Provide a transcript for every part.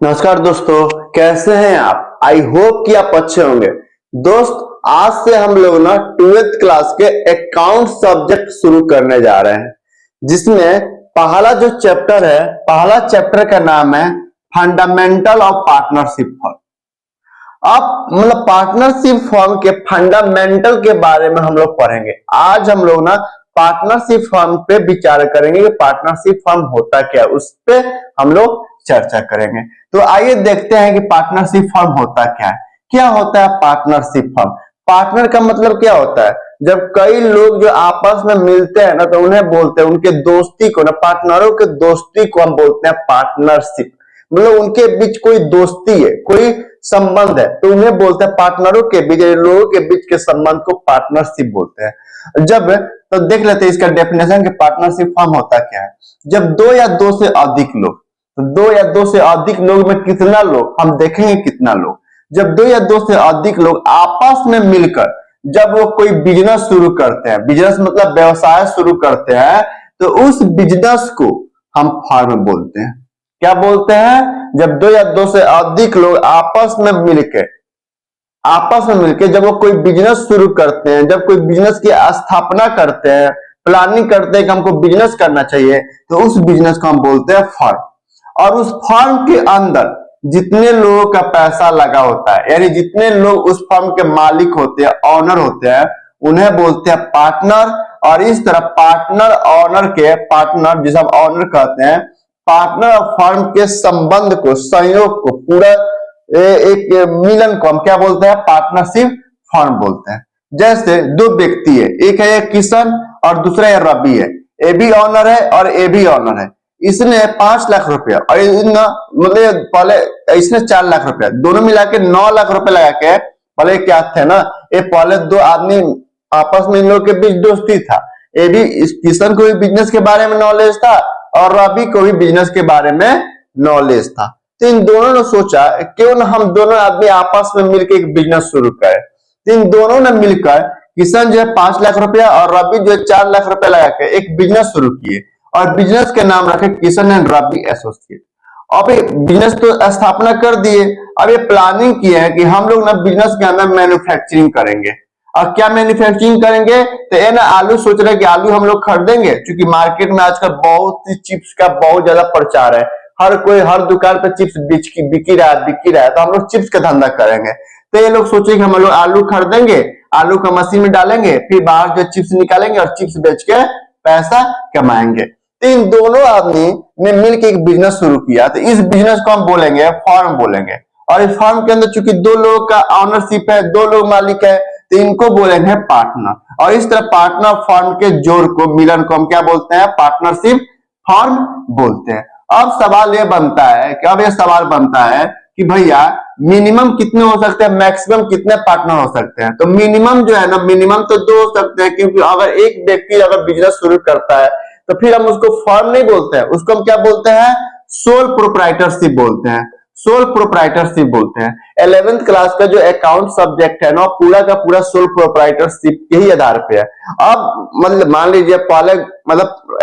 नमस्कार दोस्तों, कैसे हैं आप। आई होप कि आप अच्छे होंगे। दोस्त, आज से हम लोग ना 12th क्लास के अकाउंट सब्जेक्ट शुरू करने जा रहे हैं, जिसमें पहला चैप्टर का नाम है फंडामेंटल ऑफ पार्टनरशिप फॉर्म। अब पार्टनरशिप फॉर्म के फंडामेंटल के बारे में हम लोग पढ़ेंगे। आज हम लोग ना पार्टनरशिप फॉर्म पे विचार करेंगे कि पार्टनरशिप फॉर्म होता क्या है, उस पे हम लोग चर्चा करेंगे। तो आइए देखते हैं कि पार्टनरशिप फॉर्म होता क्या है। क्या होता है पार्टनरशिप फॉर्म? पार्टनर का मतलब क्या होता है? जब कई लोग जो आपस में मिलते हैं ना, तो उन्हें बोलते हैं, उनके दोस्ती को ना, पार्टनरों के दोस्ती को हम बोलते हैं पार्टनरशिप। मतलब उनके बीच कोई दोस्ती है, कोई संबंध है, तो उन्हें बोलते हैं पार्टनरों के बीच, लोगों के बीच के संबंध को पार्टनरशिप बोलते हैं। जब तो देख लेते हैं इसका डेफिनेशन कि पार्टनरशिप फॉर्म होता क्या है। जब दो या दो से अधिक लोग, तो दो या दो से अधिक लोग में कितना लोग, हम देखेंगे कितना लोग। जब दो या दो से अधिक लोग आपस में मिलकर जब वो कोई बिजनेस शुरू करते हैं, बिजनेस मतलब व्यवसाय शुरू करते हैं, तो उस बिजनेस को हम फॉर्म बोलते हैं। क्या बोलते हैं? जब दो या दो से अधिक लोग आपस में मिलकर जब वो कोई बिजनेस शुरू करते हैं, जब कोई बिजनेस की स्थापना करते हैं, प्लानिंग करते हैं कि हमको बिजनेस करना चाहिए, तो उस बिजनेस को हम बोलते हैं फर्म। और उस फर्म के अंदर जितने लोगों का पैसा लगा होता है, यानी जितने लोग उस फर्म के मालिक होते हैं, ऑनर होते हैं, उन्हें बोलते हैं पार्टनर। और इस तरह पार्टनर जिसे हम ऑनर कहते हैं, पार्टनर और फर्म के संबंध को, संयोग को, पूरा एक मिलन को हम क्या बोलते हैं? पार्टनरशिप फर्म बोलते हैं। जैसे दो व्यक्ति है, एक है किशन और दूसरा है रवि है। ए भी ऑनर है और ए भी ऑनर है। इसने 5 लाख रुपया और मतलब पहले इसने 4 लाख रुपया, दोनों मिला के 9 लाख रुपए लगा के, पहले क्या थे ना, ये पहले दो आदमी आपस में इन लोगों के बीच दोस्ती था। ये भी, इस किशन को भी बिजनेस के बारे में नॉलेज था और रवि को भी बिजनेस के बारे में नॉलेज था। तो इन दोनों ने सोचा क्यों ना हम दोनों आदमी आपस में मिलकर एक बिजनेस शुरू करें। तो इन दोनों ने मिलकर, किशन जो है 5 लाख रुपया और रवि जो है 4 लाख रुपया लगा के एक बिजनेस शुरू किए और बिजनेस के नाम रखे किशन एंड रवि एसोसिएट। अब ये बिजनेस तो स्थापना कर दिए। अब ये प्लानिंग की है कि हम लोग ना बिजनेस के अंदर मैन्युफैक्चरिंग करेंगे। और क्या मैन्युफैक्चरिंग करेंगे? तो ये ना आलू सोच रहे हैं कि आलू हम लोग खरीदेंगे, क्योंकि मार्केट में आजकल बहुत सी चिप्स का बहुत ज्यादा प्रचार है। हर कोई हर दुकान पर चिप्स बिकी रहा है, तो हम लोग चिप्स का धंधा करेंगे। तो ये लोग सोचे कि हम लोग आलू खरीदेंगे, आलू का मशीन में डालेंगे, फिर बाहर जो चिप्स निकालेंगे और चिप्स बेच के पैसा कमाएंगे। तो इन दोनों आदमी ने मिलकर एक बिजनेस शुरू किया। तो इस बिजनेस को हम बोलेंगे फर्म बोलेंगे। और इस फर्म के अंदर चूंकि दो लोगों का ऑनरशिप है, दो लोग मालिक है, तो इनको बोलेंगे पार्टनर। और इस तरह पार्टनर फर्म के जोड़ को, मिलन को हम क्या बोलते हैं? पार्टनरशिप फर्म बोलते हैं। अब सवाल ये बनता है कि भैया मिनिमम कितने हो सकते हैं, मैक्सिमम कितने पार्टनर हो सकते हैं? तो मिनिमम जो है ना, मिनिमम तो 2 हो सकते हैं, क्योंकि अगर एक व्यक्ति अगर बिजनेस शुरू करता है तो फिर हम उसको फर्म नहीं बोलते हैं, उसको हम क्या बोलते हैं? सोल प्रोप्राइटरशिप बोलते हैं। सोल प्रोप्राइटरशिप बोलते हैं। 11th क्लास का जो अकाउंट सब्जेक्ट है ना, पूरा का पूरा सोल प्रोप्राइटरशिप के ही आधार पे है। अब मतलब मान लीजिए पहले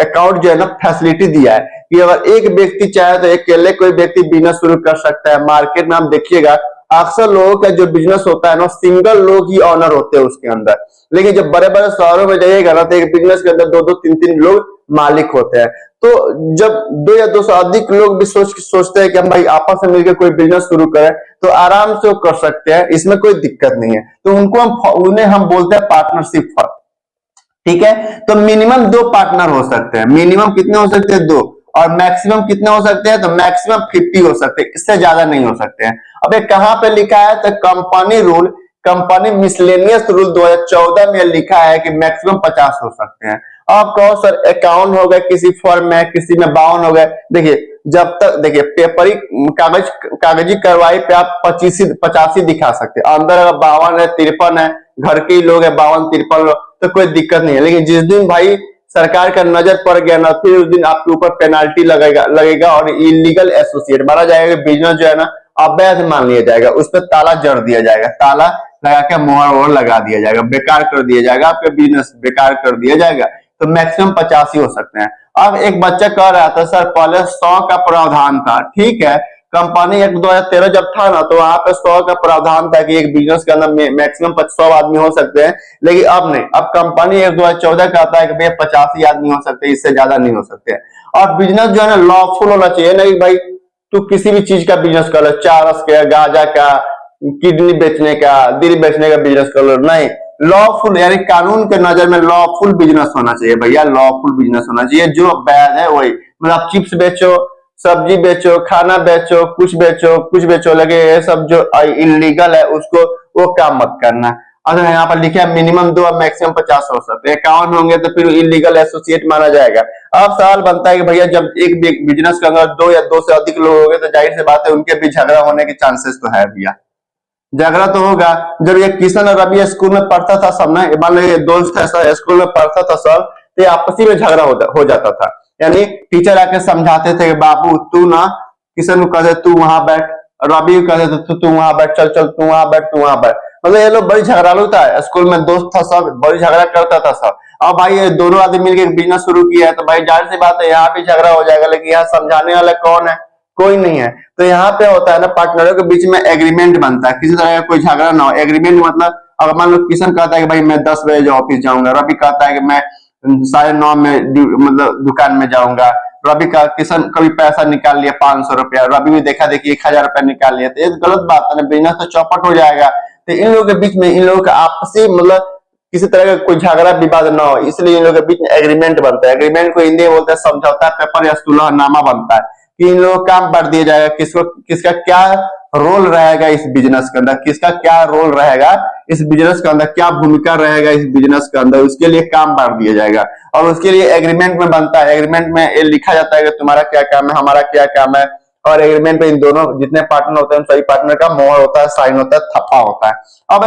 अकाउंट जो है ना, फैसिलिटी दिया है कि अगर एक व्यक्ति चाहे तो अकेले कोई व्यक्ति बिजनेस शुरू कर सकता है। मार्केट में आप देखिएगा अक्सर लोगों का जो बिजनेस होता है ना, सिंगल लोग ही ऑनर होते हैं उसके अंदर। लेकिन जब बड़े बड़े शहरों में जाइएगा ना, तो एक बिजनेस के अंदर 2-2, 3-3 लोग मालिक होते हैं। तो जब 2 या 2 से अधिक लोग भी सोचते हैं कि हम भाई आपस में मिलकर कोई बिजनेस शुरू करें, तो आराम से वो कर सकते हैं, इसमें कोई दिक्कत नहीं है। तो उन्हें हम बोलते हैं पार्टनरशिप फर्म। ठीक है, तो मिनिमम 2 पार्टनर हो सकते हैं। मिनिमम कितने हो सकते हैं? 2। और मैक्सिमम कितने हो सकते हैं? तो मैक्सिमम 50 हो सकते हैं, इससे ज्यादा नहीं हो सकते हैं। अब ये कहां पे लिखा है? तो कंपनी मिसलेनियस रूल 2014 में लिखा है कि मैक्सिमम 50 हो सकते हैं। आप कहो सर अकाउंट हो गए किसी फर्म में, किसी में 52 हो गए। देखिए, जब तक देखिए पेपरी कागजी कार्रवाई पे आप 85 दिखा सकते हैं, अंदर अगर 52 है, 53 है, घर के ही लोग है 52-53 लोग, तो कोई दिक्कत नहीं है। लेकिन जिस दिन भाई सरकार का नजर पड़ गया ना, फिर उस दिन आपके ऊपर पेनाल्टी लगेगा और इलीगल एसोसिएट माना जाएगा। बिजनेस जो है ना अवैध मान लिया जाएगा, उस पर ताला जड़ दिया जाएगा, ताला लगा के मोहर लगा दिया जाएगा, बेकार कर दिया जाएगा, आपका बिजनेस बेकार कर दिया जाएगा। तो मैक्सिमम 50 ही हो सकते हैं। अब एक बच्चा कह रहा था सर पहले 100 का प्रावधान था, ठीक है, कंपनी एक 2013 जब था ना, तो वहां पे 100 का प्रावधान था कि एक बिजनेस के अंदर मैक्सिमम 100 आदमी हो सकते हैं, लेकिन अब नहीं, अब कंपनी एक 2014 का आता है कि भाई 50 ही आदमी हो सकते हैं, इससे ज्यादा नहीं हो सकते हैं। और बिजनेस जो है ना लॉफुल होना चाहिए, नहीं भाई तू किसी भी चीज का बिजनेस कर लो, चरस का, गांजा का, किडनी बेचने का, दिल बेचने का बिजनेस कर लो, नहीं, लॉफुल यानी कानून के नजर में लॉफुल बिजनेस होना चाहिए भैया, लॉफुल बिजनेस होना चाहिए, जो वैध है वही, मतलब आप चिप्स बेचो, सब्जी बेचो, खाना बेचो, कुछ बेचो, लेकिन ये सब जो इलीगल है उसको वो काम मत करना। अगर यहाँ पर लिखा है मिनिमम 2 मैक्सिमम 50 हो सकते हैं, 51 होंगे तो फिर इलीगल एसोसिएट माना जाएगा। अब सवाल बनता है कि भैया जब एक बिजनेस के अंदर 2 या 2 से अधिक लोग हो गए तो जाहिर सी बात है उनके भी झगड़ा होने के चांसेस तो है भैया, झगड़ा तो होगा। जब ये किशन और रवि स्कूल में पढ़ता था सब ना, मान लो ये दोस्त ऐसा स्कूल में पढ़ता था सब, तो आपसी में झगड़ा हो जाता था, यानी टीचर आके समझाते थे कि बाबू तू ना, किशन को कहते तू वहां बैठ, रवि को कहते तू वहां बैठ, चल चल तू वहां बैठ, तू वहां बैठ, मतलब ये लोग बड़ी झगड़ालू था, स्कूल में दोस्त था सब, बड़ी झगड़ा करता था सब। अब भाई ये दोनों आदमी मिलकर बिजनेस शुरू किया है, तो भाई जाहिर सी बात है यहाँ भी झगड़ा हो जाएगा, लेकिन यहाँ समझाने वाला कौन है, कोई नहीं है। तो यहाँ पे होता है ना पार्टनरों के बीच में एग्रीमेंट बनता है, किसी तरह का कोई झगड़ा ना हो। एग्रीमेंट मतलब अगर मान लो किशन कहता है कि भाई मैं 10 बजे ऑफिस जाऊंगा, रवि कहता है कि मैं 9:30 में मतलब दुकान में जाऊंगा, रवि का किशन कभी पैसा निकाल लिया 500 रुपया, रवि भी देखा देखी 1000 रुपया निकाल लिया, तो ये गलत बात है ना, बिजनेस तो चौपट हो जाएगा। तो इन लोगों के बीच में, इन लोगों का आपसी मतलब किसी तरह का कोई झगड़ा विवाद ना हो, इसलिए इन लोगों के बीच में एग्रीमेंट बनता है। एग्रीमेंट को हिंदी में बोलते हैं समझौता पेपर या सुलहनामा बनता है, कि इन लोगों काम बांट दिया जाएगा, किसको किसका क्या रोल रहेगा इस बिजनेस के अंदर, किसका क्या रोल रहेगा इस बिजनेस के अंदर, क्या भूमिका रहेगा इस बिजनेस के अंदर, उसके लिए काम बांट दिया जाएगा। और उसके लिए एग्रीमेंट में बनता है, एग्रीमेंट में ये लिखा जाता है कि तुम्हारा क्या काम है, हमारा क्या काम है, और एग्रीमेंट में इन दोनों जितने पार्टनर होते हैं सभी पार्टनर का मोहर होता है, साइन होता है, थप्पा होता है। अब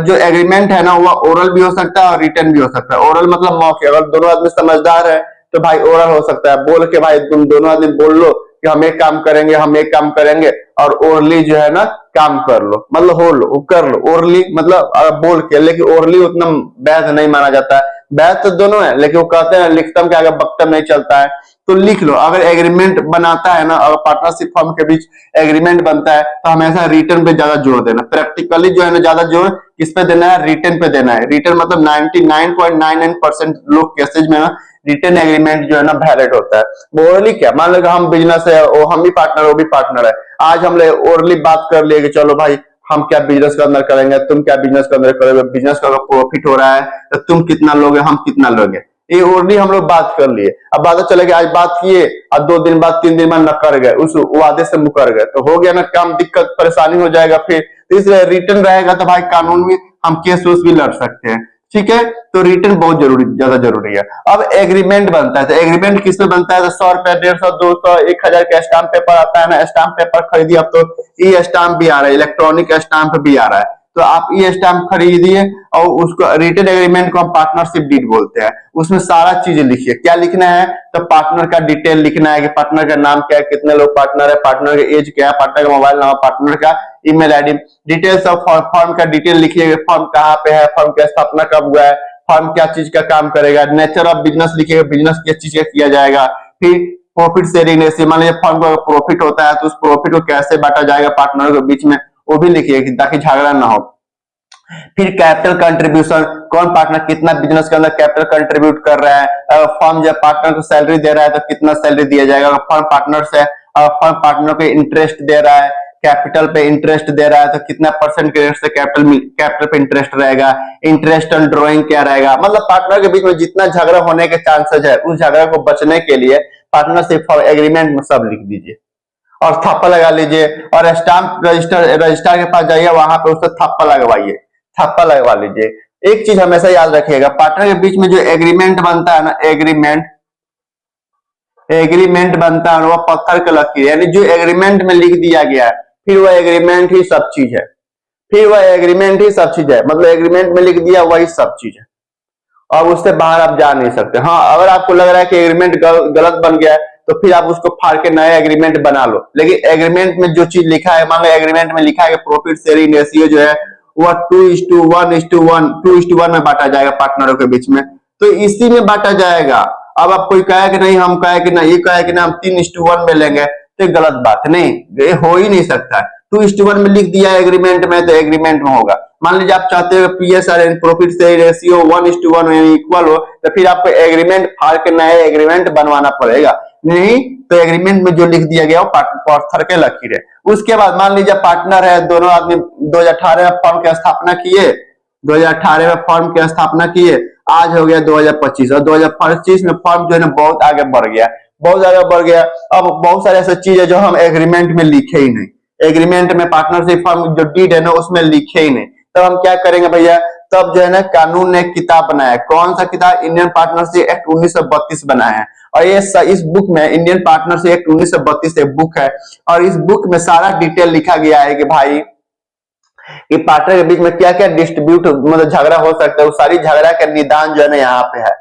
जो एग्रीमेंट है ना वो ओरल भी हो सकता है और रिटर्न भी हो सकता है। ओरल मतलब मौके, अगर दोनों आदमी समझदार है तो भाई ओरल हो सकता है, बोल के भाई तुम दोनों आदमी बोल लो कि हम एक काम करेंगे, हम एक काम करेंगे, और ओरली जो है ना काम कर लो, मतलब हो लो कर लो, ओरली मतलब बोल के, लेकिन ओरली उतना वैध नहीं माना जाता है। वैध तो दोनों है, लेकिन वो कहते हैं लिखतम के आगे बक्तम नहीं चलता है, तो लिख लो। अगर एग्रीमेंट बनाता है ना, अगर पार्टनरशिप फर्म के बीच एग्रीमेंट बनता है तो हमेशा रिटर्न पे ज्यादा जोर देना, प्रैक्टिकली जो है ना ज्यादा जोर किस पे देना है, रिटर्न पे देना है। रिटर्न मतलब 99.99% लोग केसेज में ना रिटर्न एग्रीमेंट जो है ना वैलिड होता है। ओरली क्या, मान लो हम बिजनेस है, वो हम भी पार्टनर, वो भी पार्टनर है, आज हम लोग ओरली बात कर लिए कि चलो भाई हम क्या बिजनेस के अंदर करेंगे, तुम क्या बिजनेस के अंदर करोगे, बिजनेस का अगर प्रॉफिट हो रहा है तो तुम कितना लोगे, हम कितना लोगे, ये ओरली हम लोग बात कर लिए। अब बात चले गए, आज बात किए और 2 दिन बाद 3 दिन बाद न कर गए, उस वादे से मुकर गए, तो हो गया ना काम, दिक्कत परेशानी हो जाएगा। फिर इसलिए रिटर्न रहेगा तो भाई कानून में हम केस वेस भी लड़ सकते हैं, ठीक है। तो रिटर्न बहुत ज्यादा जरूरी है। अब एग्रीमेंट बनता है, तो एग्रीमेंट किस में बनता है, तो 100 रुपया, 150, 200, 1000 का स्टाम्प पेपर आता है ना, स्टाम्प पेपर खरीदिए, अब तो ई स्टाम्प भी आ रहा है, इलेक्ट्रॉनिक स्टाम्प भी आ रहा है, तो आप ई स्टाम्प खरीदिए और उसको रिटर्न एग्रीमेंट को हम पार्टनरशिप डीड बोलते हैं। उसमें सारा चीज लिखिए, क्या लिखना है, तो पार्टनर का डिटेल लिखना है कि पार्टनर का नाम क्या है, कितने लोग पार्टनर है, पार्टनर का एज क्या है, पार्टनर का मोबाइल नंबर, पार्टनर का email ID, details of firm का डिटेल लिखिए, फर्म कहाँ पे है, फर्म की स्थापना कब हुआ है, फर्म क्या चीज का काम करेगा, नेचर ऑफ बिजनेस लिखिएगा, बिजनेस किस चीज का किया जाएगा, फिर प्रॉफिट शेयरिंग रेशियो, मान लीजिए फर्म को प्रॉफिट होता है तो उस प्रॉफिट को कैसे बांटा जाएगा पार्टनर के बीच में, वो भी लिखिए ताकि झगड़ा ना हो। फिर कैपिटल कंट्रीब्यूशन, कौन पार्टनर कितना बिजनेस के अंदर कैपिटल कंट्रीब्यूट कर रहा है, अगर फर्म जब पार्टनर को सैलरी दे रहा है तो कितना सैलरी दिया जाएगा, अगर फर्म पार्टनर से फर्म पार्टनर को इंटरेस्ट दे रहा है, कैपिटल पे इंटरेस्ट दे रहा है तो कितना परसेंट के रेट से कैपिटल पे इंटरेस्ट रहेगा, इंटरेस्ट ऑन ड्रॉइंग क्या रहेगा, मतलब पार्टनर के बीच में जितना झगड़ा होने के चांसेस है उस झगड़ा को बचने के लिए पार्टनरशिप एग्रीमेंट में सब लिख दीजिए और थप्पा लगा लीजिए, और स्टाम्प रजिस्टर के पास जाइए, वहां पे उससे थप्पा लगवाइए, थप्पा लगवा लीजिए। एक चीज हमेशा याद रखिएगा, पार्टनर के बीच में जो एग्रीमेंट बनता है ना, एग्रीमेंट बनता है वो पत्थर के लकीर, यानी जो एग्रीमेंट में लिख दिया गया है फिर वह एग्रीमेंट ही सब चीज है, फिर वह एग्रीमेंट ही सब चीज है, मतलब एग्रीमेंट में लिख दिया वही सब चीज है, और उससे बाहर आप जा नहीं सकते। हाँ, अगर आपको लग रहा है कि एग्रीमेंट गलत बन गया है तो फिर आप उसको फाड़ के नया एग्रीमेंट बना लो, लेकिन एग्रीमेंट में जो चीज लिखा है, मान लो एग्रीमेंट में लिखा है कि प्रॉफिट शेयरिंग रेशियो जो है वह 2:1 में बांटा जाएगा पार्टनरों के बीच में, तो इसी में बांटा जाएगा। अब आप कोई कहे कि नहीं, हम कहे कि नहीं, ये कहे कि ना हम 3:1 में लेंगे, तो ये गलत बात है, नहीं ये हो ही नहीं सकता है। 2:1 में लिख दिया एग्रीमेंट में तो एग्रीमेंट में होगा। मान लीजिए आप चाहते हो PSR प्रॉफिट से रेशियो 1:1 इक्वल हो, तो फिर आपको एग्रीमेंट फाड़ के नया एग्रीमेंट बनवाना पड़ेगा, नहीं तो एग्रीमेंट में जो लिख दिया गया वो पत्थर के लकीर है। उसके बाद मान लीजिए पार्टनर है, दोनों आदमी 2018 में फर्म की स्थापना किए, 2018 में फर्म की स्थापना किए, आज हो गया 2025 और 2025 में फर्म जो है ना बहुत आगे बढ़ गया, बहुत आगे बढ़ गया। अब बहुत सारे ऐसे चीज है जो हम एग्रीमेंट में लिखे ही नहीं, एग्रीमेंट में पार्टनरशिप फर्म जो डीड है ना उसमें लिखे ही नहीं, तब हम क्या करेंगे भैया, तब जो है ना कानून ने एक किताब बनाया है। कौन सा किताब? इंडियन पार्टनरशिप एक्ट 1932 बनाया है। और ये इस बुक में इंडियन पार्टनरशिप एक्ट 1932 एक बुक है, और इस बुक में सारा डिटेल लिखा गया है कि भाई कि पार्टनर के बीच में क्या क्या डिस्ट्रीब्यूट मतलब झगड़ा हो सकता है, वो सारी झगड़ा का निदान जो है ना यहाँ पे है।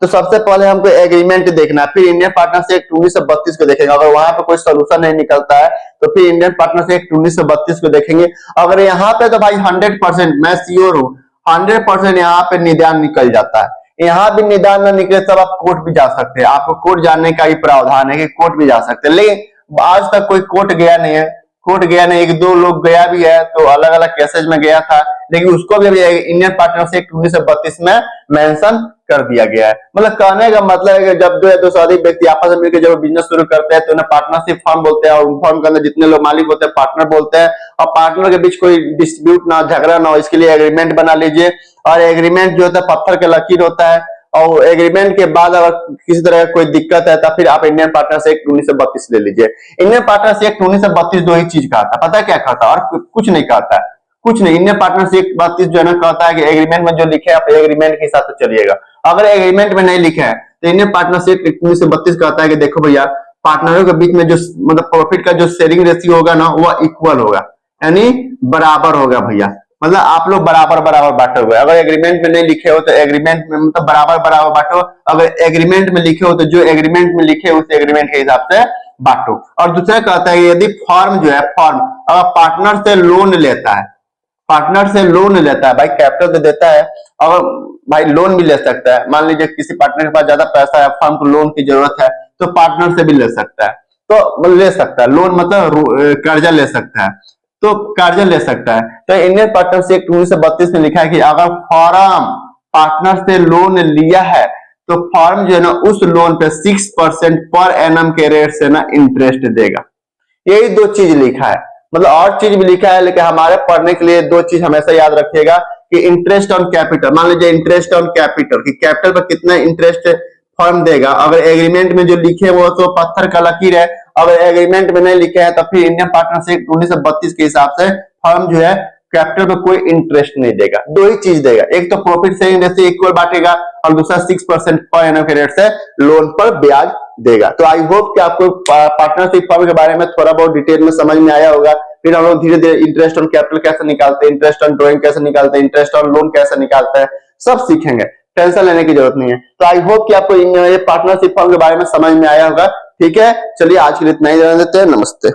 तो सबसे पहले हमको एग्रीमेंट देखना है, फिर इंडियन पार्टनरशिप एक्ट 1932 को देखेंगे। अगर वहां पे कोई सोल्यूशन नहीं निकलता है तो फिर इंडियन पार्टनरशिप एक्ट 1932 को देखेंगे। अगर यहाँ पे तो भाई 100% मैं श्योर हूँ 100% यहाँ पे निदान निकल जाता है। यहाँ भी निदान न निकले तब आप कोर्ट भी जा सकते हैं, आपको कोर्ट जाने का ही प्रावधान है कि कोर्ट भी जा सकते हैं, लेकिन आज तक कोई कोर्ट गया नहीं है। कोर्ट गया नहीं, एक दो लोग गया भी है तो अलग अलग केसेज में गया था, लेकिन उसको भी इंडियन पार्टनरशिप एक्ट 1932 में मेंशन कर दिया गया है। मतलब कहने का मतलब है कि जब दो से अधिक व्यक्ति आपस में मिलकर जब बिजनेस शुरू करते हैं तो उन्हें पार्टनरशिप फर्म बोलते हैं, और फर्म के अंदर जितने लोग मालिक होते हैं पार्टनर बोलते हैं। और पार्टनर के बीच कोई डिस्प्यूट ना, झगड़ा ना हो, इसके लिए एग्रीमेंट बना लीजिए। और एग्रीमेंट जो होता है पत्थर के लकीर होता है, और एग्रीमेंट के बाद अगर किसी तरह का कोई दिक्कत है तो फिर आप इंडियन पार्टनरशिप एक्ट 1932 ले लीजिए। इंडियन पार्टनरशिप एक्ट 1932 दो ही चीज कहता है, पता है क्या कहता है? और कुछ नहीं कहता है, कुछ नहीं। इंडियन पार्टनरशिप एक्ट 32 जो है ना कहता है कि एग्रीमेंट में जो लिखे है आप एग्रीमेंट के हिसाब से चलिएगा। अगर एग्रीमेंट में नहीं लिखा है तो इंडियन पार्टनरशिप एक्ट 1932 कहता है कि देखो भैया पार्टनरों के बीच में जो मतलब प्रॉफिट का जो शेयरिंग रेशियो होगा ना वह इक्वल होगा, यानी बराबर होगा भैया। मतलब आप लोग बराबर बराबर बांटोगे। अगर एग्रीमेंट में नहीं लिखे हो तो एग्रीमेंट में मतलब बराबर बराबर बांटो, अगर एग्रीमेंट में लिखे हो तो जो एग्रीमेंट में लिखे उस एग्रीमेंट के हिसाब से बांटो। और दूसरा कहता है यदि फर्म जो है फर्म अगर पार्टनर से लोन लेता है, पार्टनर से लोन लेता है, भाई कैपिटल तो देता है और भाई लोन भी ले सकता है। मान लीजिए किसी पार्टनर के पास ज्यादा पैसा है, फर्म को लोन की जरूरत है तो पार्टनर से भी ले सकता है, तो ले सकता है लोन मतलब कर्जा ले सकता है, तो कर्जा ले सकता है। तो इंडियन पार्टनरशिप एक्ट 1932 में लिखा है कि अगर फर्म पार्टनर से लोन लिया है तो फर्म जो है ना उस लोन पे 6% पर एनम के रेट से ना इंटरेस्ट देगा। यही दो चीज लिखा है, मतलब और चीज भी लिखा है, लेकिन हमारे पढ़ने के लिए दो चीज हमेशा याद रखिएगा कि इंटरेस्ट ऑन कैपिटल। मान लीजिए इंटरेस्ट ऑन कैपिटल कि कैपिटल पर कितना इंटरेस्ट फर्म देगा, अगर एग्रीमेंट में जो लिखे वो तो पत्थर का लकीर है, अगर एग्रीमेंट में नहीं लिखे हैं तो फिर इंडियन पार्टनरशिप 1932 के हिसाब से फर्म जो है कैपिटल पे कोई इंटरेस्ट नहीं देगा। दो ही चीज देगा, एक तो प्रॉफिट शेयरिंग रेशियो इक्वल बांटेगा और दूसरा 6% पर एनम के रेट से लोन पर ब्याज देगा। तो आई होप कि आपको पार्टनरशिप फर्म के बारे में थोड़ा बहुत डिटेल में समझ में आया होगा। फिर हम लोग धीरे धीरे इंटरेस्ट ऑन कैपिटल कैसे निकालते हैं, इंटरेस्ट ऑन ड्रॉइंग कैसे निकालते हैं, इंटरेस्ट ऑन लोन कैसे निकालते हैं, सब सीखेंगे, टेंशन लेने की जरूरत नहीं है। तो आई होप कि आपको ये पार्टनरशिप फर्म के बारे में समझ में आया होगा। ठीक है, चलिए आज के लिए इतना ही रहने देते हैं। नमस्ते।